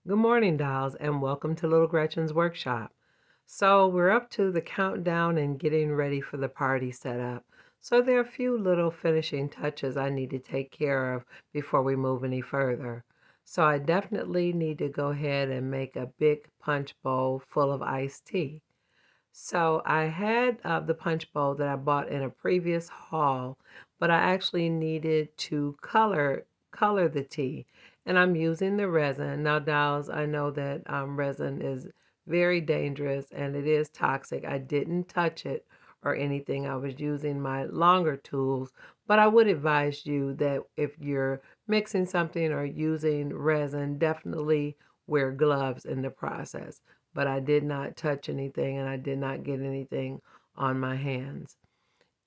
Good morning, dolls, and welcome to Little Gretchen's workshop. So we're up to the countdown and getting ready for the party setup. So there are a few little finishing touches I need to take care of before we move any further. So I definitely need to go ahead and make a big punch bowl full of iced tea. So I had the punch bowl that I bought in a previous haul, but I actually needed to color the tea, and I'm using the resin. Now, dolls, I know that resin is very dangerous and it is toxic. I didn't touch it or anything. I was using my longer tools, but I would advise you that if you're mixing something or using resin, definitely wear gloves in the process, but I did not touch anything and I did not get anything on my hands.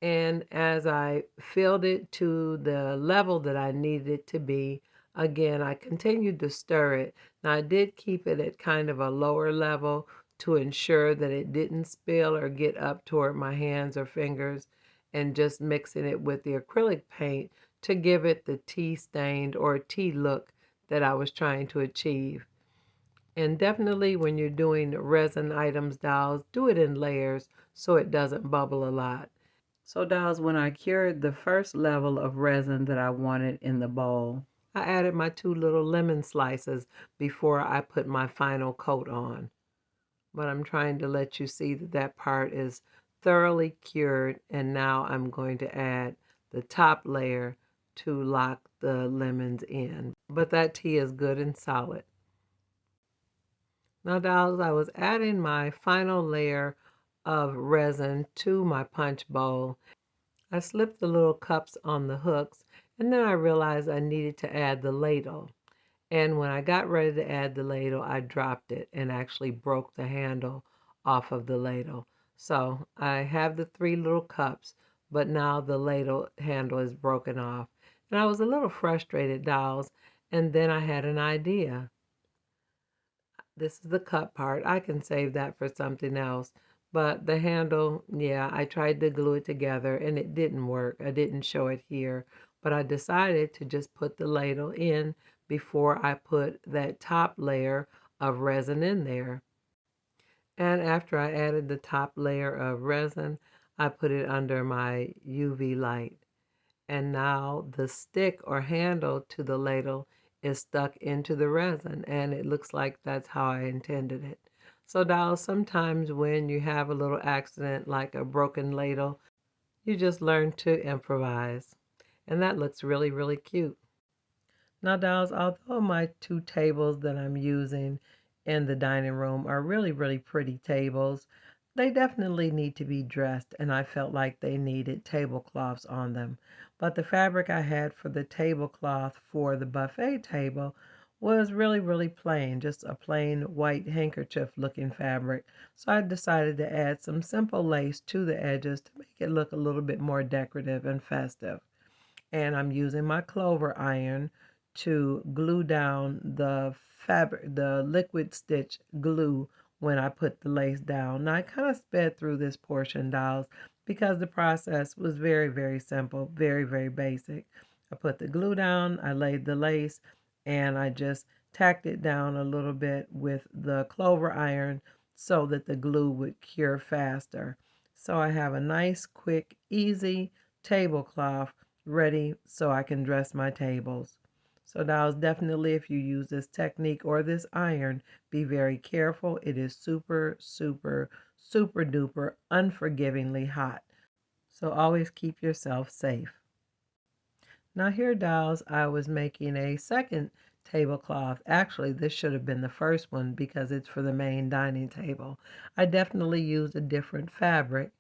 And as I filled it to the level that I needed it to be, again, I continued to stir it. Now, I did keep it at kind of a lower level to ensure that it didn't spill or get up toward my hands or fingers, and just mixing it with the acrylic paint to give it the tea stained or tea look that I was trying to achieve. And definitely when you're doing resin items, dolls, do it in layers so it doesn't bubble a lot. So dolls, when I cured the first level of resin that I wanted in the bowl, I added my 2 little lemon slices before I put my final coat on. But I'm trying to let you see that that part is thoroughly cured, and now I'm going to add the top layer to lock the lemons in. But that tea is good and solid. Now, dolls, I was adding my final layer of resin to my punch bowl. I slipped the little cups on the hooks, and then I realized I needed to add the ladle. And when I got ready to add the ladle, I dropped it and actually broke the handle off of the ladle. So I have the 3 little cups, but now the ladle handle is broken off. And I was a little frustrated, dolls, and then I had an idea. This is the cup part. I can save that for something else. But the handle, yeah, I tried to glue it together and it didn't work. I didn't show it here. But I decided to just put the ladle in before I put that top layer of resin in there. And after I added the top layer of resin, I put it under my UV light. And now the stick or handle to the ladle is stuck into the resin, and it looks like that's how I intended it. So dolls, sometimes when you have a little accident like a broken ladle, you just learn to improvise. And that looks really, really cute. Now, dolls, although my 2 tables that I'm using in the dining room are really, really pretty tables, they definitely need to be dressed, and I felt like they needed tablecloths on them. But the fabric I had for the tablecloth for the buffet table was really, really plain, just a plain white handkerchief looking fabric. So I decided to add some simple lace to the edges to make it look a little bit more decorative and festive. And I'm using my clover iron to glue down the fabric, the liquid stitch glue when I put the lace down. Now I kind of sped through this portion, dolls, because the process was very, very simple, very, very basic. I put the glue down, I laid the lace, and I just tacked it down a little bit with the clover iron so that the glue would cure faster. So I have a nice, quick, easy tablecloth ready so I can dress my tables. So dolls, definitely if you use this technique or this iron, be very careful. It is super, super, super duper unforgivingly hot. So always keep yourself safe. Now here, dolls, I was making a second tablecloth. Actually, this should have been the first one because it's for the main dining table. I definitely used a different fabric,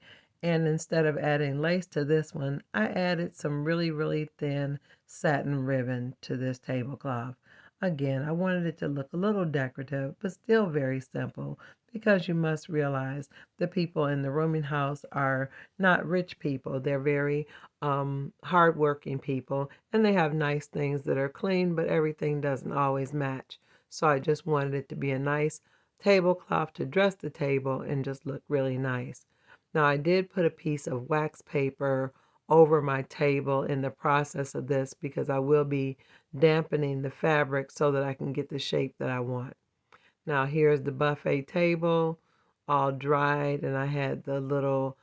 and instead of adding lace to this one, I added some really, really thin satin ribbon to this tablecloth. Again, I wanted it to look a little decorative, but still very simple, because you must realize the people in the rooming house are not rich people. They're very hardworking people, and they have nice things that are clean, but everything doesn't always match. So I just wanted it to be a nice tablecloth to dress the table and just look really nice. Now I did put a piece of wax paper over my table in the process of this because I will be dampening the fabric so that I can get the shape that I want. Now here's the buffet table, all dried, and I had the little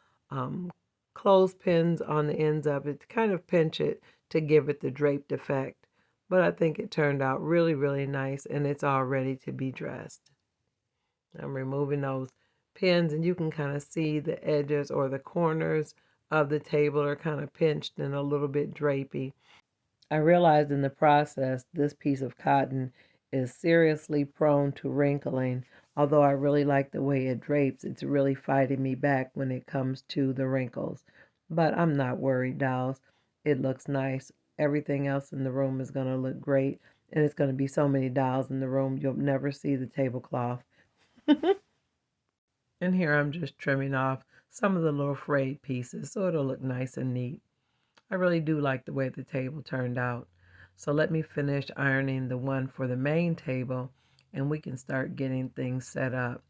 clothespins on the ends of it to kind of pinch it to give it the draped effect. But I think it turned out really, really nice, and it's all ready to be dressed. I'm removing those pins, and you can kind of see the edges or the corners of the table are kind of pinched and a little bit drapey. I realized in the process this piece of cotton is seriously prone to wrinkling. Although I really like the way it drapes, it's really fighting me back when it comes to the wrinkles. But I'm not worried, dolls. It looks nice. Everything else in the room is going to look great. And it's going to be so many dolls in the room, you'll never see the tablecloth. And here I'm just trimming off some of the little frayed pieces so it'll look nice and neat. I really do like the way the table turned out. So let me finish ironing the one for the main table and we can start getting things set up.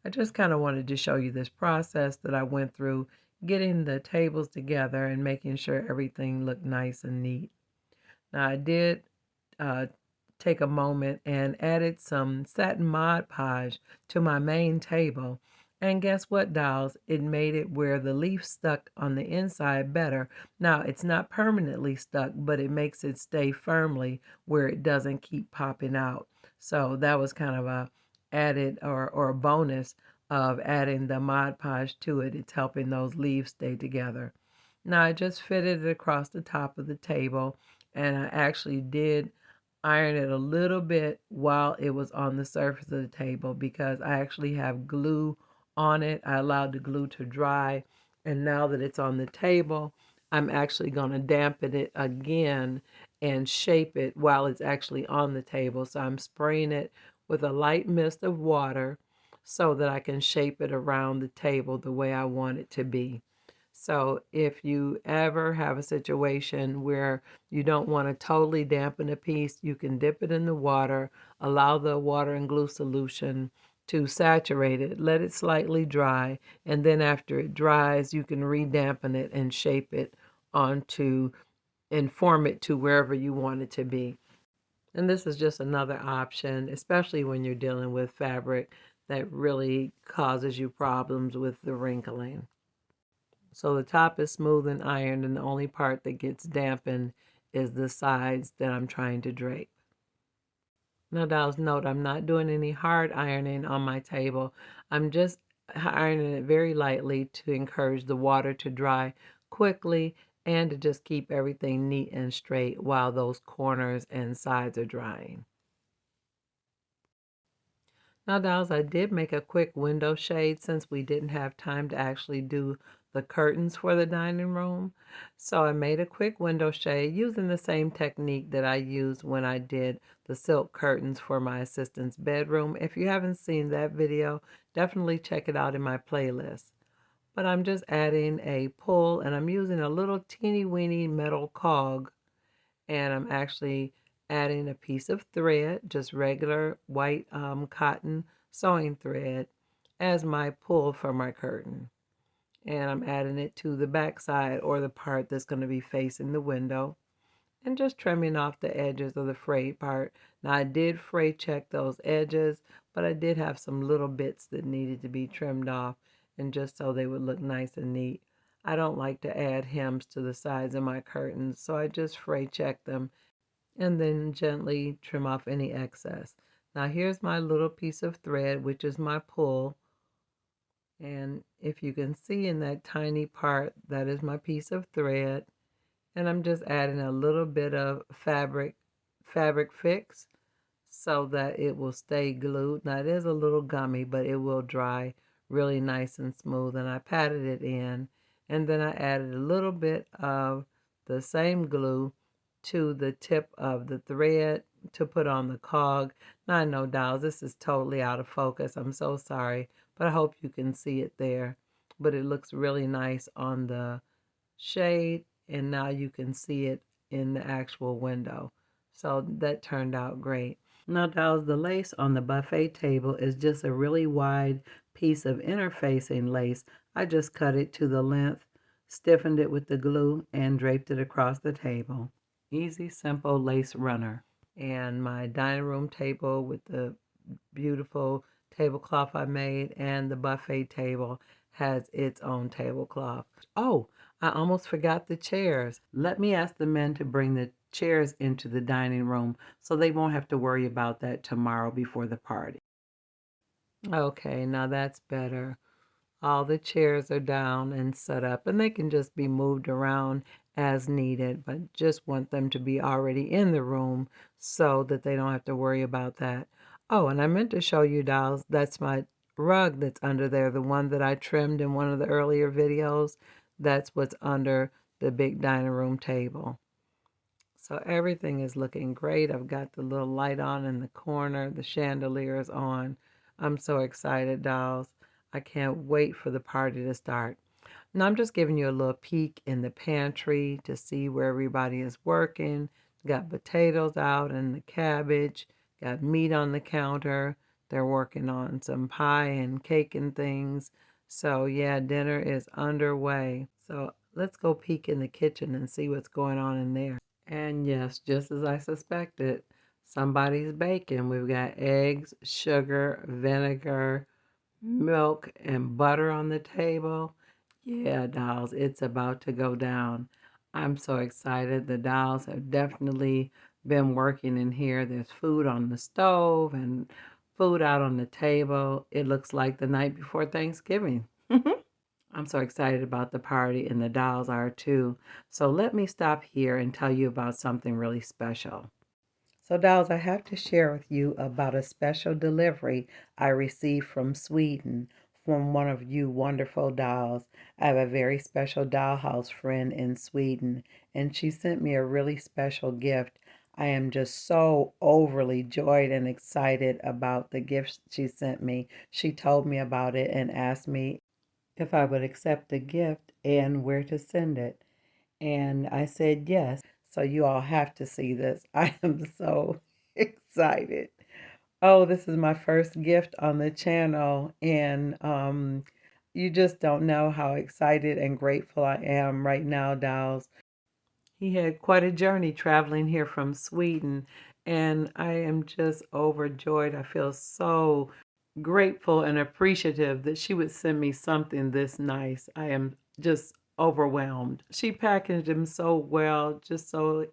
I just kind of wanted to show you this process that I went through getting the tables together and making sure everything looked nice and neat. Now I did uh, take a moment and added some satin Mod Podge to my main table. And guess what, dolls? It made it where the leaf stuck on the inside better. Now, it's not permanently stuck, but it makes it stay firmly where it doesn't keep popping out. So that was kind of a added or a bonus of adding the Mod Podge to it. It's helping those leaves stay together. Now, I just fitted it across the top of the table, and I actually did iron it a little bit while it was on the surface of the table because I actually have glue on it. I allowed the glue to dry, and now that it's on the table, I'm actually going to dampen it again and shape it while it's actually on the table. So I'm spraying it with a light mist of water so that I can shape it around the table the way I want it to be. So if you ever have a situation where you don't want to totally dampen a piece, you can dip it in the water, allow the water and glue solution to saturate it, let it slightly dry, and then after it dries, you can redampen it and shape it onto and form it to wherever you want it to be. And this is just another option, especially when you're dealing with fabric that really causes you problems with the wrinkling. So the top is smooth and ironed, and the only part that gets dampened is the sides that I'm trying to drape. Now, dolls, note I'm not doing any hard ironing on my table. I'm just ironing it very lightly to encourage the water to dry quickly and to just keep everything neat and straight while those corners and sides are drying. Now, dolls, I did make a quick window shade since we didn't have time to actually do the curtains for the dining room. So I made a quick window shade using the same technique that I used when I did the silk curtains for my assistant's bedroom. If you haven't seen that video, definitely check it out in my playlist. But I'm just adding a pull, and I'm using a little teeny weeny metal cog, and I'm actually adding a piece of thread, just regular white cotton sewing thread, as my pull for my curtain. And I'm adding it to the back side or the part that's going to be facing the window, and just trimming off the edges of the frayed part. Now I did fray check those edges, but I did have some little bits that needed to be trimmed off, and just so they would look nice and neat. I don't like to add hems to the sides of my curtains, so I just fray check them and then gently trim off any excess. Now here's my little piece of thread, which is my pull. And if you can see in that tiny part, that is my piece of thread. And I'm just adding a little bit of fabric fix so that it will stay glued. Now it is a little gummy, but it will dry really nice and smooth. And I patted it in, and then I added a little bit of the same glue to the tip of the thread to put on the cog. Now I know, dolls, this is totally out of focus. I'm so sorry, but I hope you can see it there. But it looks really nice on the shade, and now you can see it in the actual window. So that turned out great. Now, dolls, the lace on the buffet table is just a really wide piece of interfacing lace. I just cut it to the length, stiffened it with the glue, and draped it across the table. Easy, simple lace runner. And my dining room table with the beautiful tablecloth I made, and the buffet table has its own tablecloth. Oh, I almost forgot the chairs. Let me ask the men to bring the chairs into the dining room so they won't have to worry about that tomorrow before the party. Okay, now that's better. All the chairs are down and set up, and they can just be moved around as needed, but just want them to be already in the room so that they don't have to worry about that. Oh, and I meant to show you, dolls, that's my rug that's under there, the one that I trimmed in one of the earlier videos. That's what's under the big dining room table. So everything is looking great. I've got the little light on in the corner. The chandelier is on. I'm so excited, dolls. I can't wait for the party to start. Now I'm just giving you a little peek in the pantry to see where everybody is working. Got potatoes out and the cabbage. Got meat on the counter. They're working on some pie and cake and things. So yeah, dinner is underway. So let's go peek in the kitchen and see what's going on in there. And yes, just as I suspected, somebody's baking. We've got eggs, sugar, vinegar, milk, and butter on the table. Yeah, dolls, it's about to go down. I'm so excited. The dolls have definitely been working in here. There's food on the stove and food out on the table. It looks like the night before Thanksgiving. I'm so excited about the party, and the dolls are too. So let me stop here and tell you about something really special. So, dolls, I have to share with you about a special delivery I received from Sweden from one of you wonderful dolls. I have a very special dollhouse friend in Sweden, and she sent me a really special gift. I am just so overly joyed and excited about the gift she sent me. She told me about it and asked me if I would accept the gift and where to send it. And I said yes. So you all have to see this. I am so excited. Oh, this is my first gift on the channel, and you just don't know how excited and grateful I am right now, dolls. He had quite a journey traveling here from Sweden, and I am just overjoyed. I feel so grateful and appreciative that she would send me something this nice. I am just overwhelmed. She packaged him so well, just so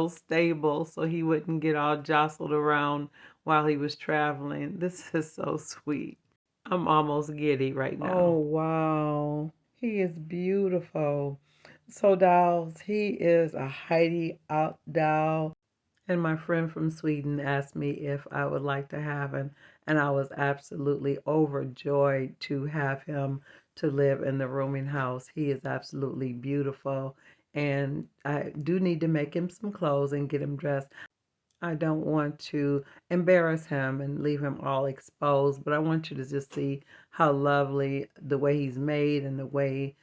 stable so he wouldn't get all jostled around while he was traveling. This is so sweet. I'm almost giddy right now. Oh, wow. He is beautiful. So, dolls, he is a Heidi out doll. And my friend from Sweden asked me if I would like to have him, and I was absolutely overjoyed to have him to live in the rooming house. He is absolutely beautiful, and I do need to make him some clothes and get him dressed. I don't want to embarrass him and leave him all exposed, but I want you to just see how lovely the way he's made and the way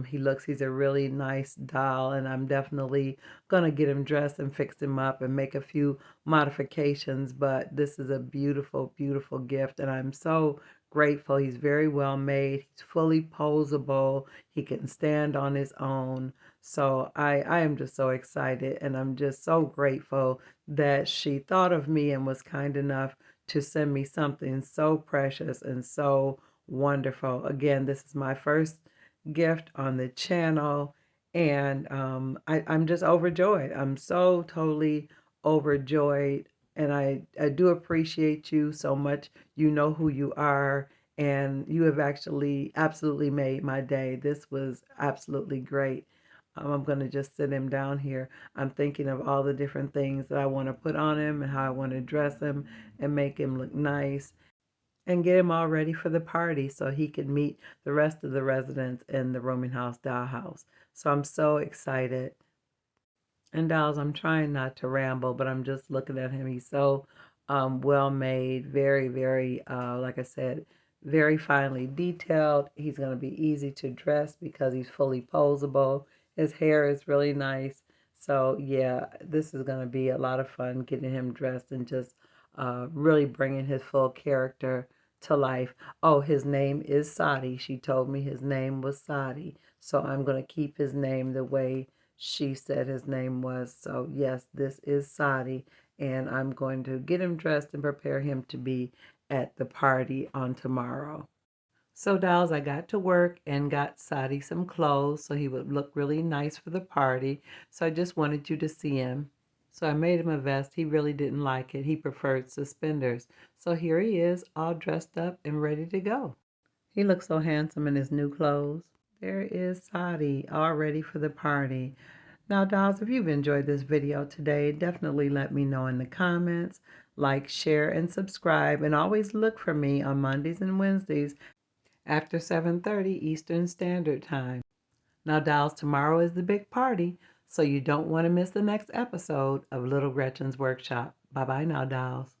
he looks. He's a really nice doll, and I'm definitely going to get him dressed and fix him up and make a few modifications, but this is a beautiful, beautiful gift, and I'm so grateful. He's very well made. He's fully posable. He can stand on his own. So I am just so excited, and I'm just so grateful that she thought of me and was kind enough to send me something so precious and so wonderful. Again, this is my first gift on the channel, and I'm just overjoyed. I'm so totally overjoyed, and I do appreciate you so much. You know who you are, and you have actually absolutely made my day. This was absolutely great. I'm going to just sit him down here. I'm thinking of all the different things that I want to put on him and how I want to dress him and make him look nice and get him all ready for the party so he can meet the rest of the residents in the rooming house dollhouse. So I'm so excited. And dolls, I'm trying not to ramble, but I'm just looking at him. He's so well made, very, very, like I said, very finely detailed. He's going to be easy to dress because he's fully posable. His hair is really nice. So yeah, this is going to be a lot of fun getting him dressed and just really bringing his full character to life. Oh, his name is Sadi. She told me his name was Sadi. So I'm going to keep his name the way she said his name was. So yes, this is Sadi, and I'm going to get him dressed and prepare him to be at the party on tomorrow. So dolls, I got to work and got Sadie some clothes so he would look really nice for the party. So I just wanted you to see him. So I made him a vest. He really didn't like it. He preferred suspenders. So here he is, all dressed up and ready to go. He looks so handsome in his new clothes. There is Sadie, all ready for the party. Now, dolls, if you've enjoyed this video today, definitely let me know in the comments. Like, share, and subscribe. And always look for me on Mondays and Wednesdays after 7:30 Eastern Standard Time. Now, dolls, tomorrow is the big party, so you don't want to miss the next episode of Little Gretchen's Workshop. Bye-bye now, dolls.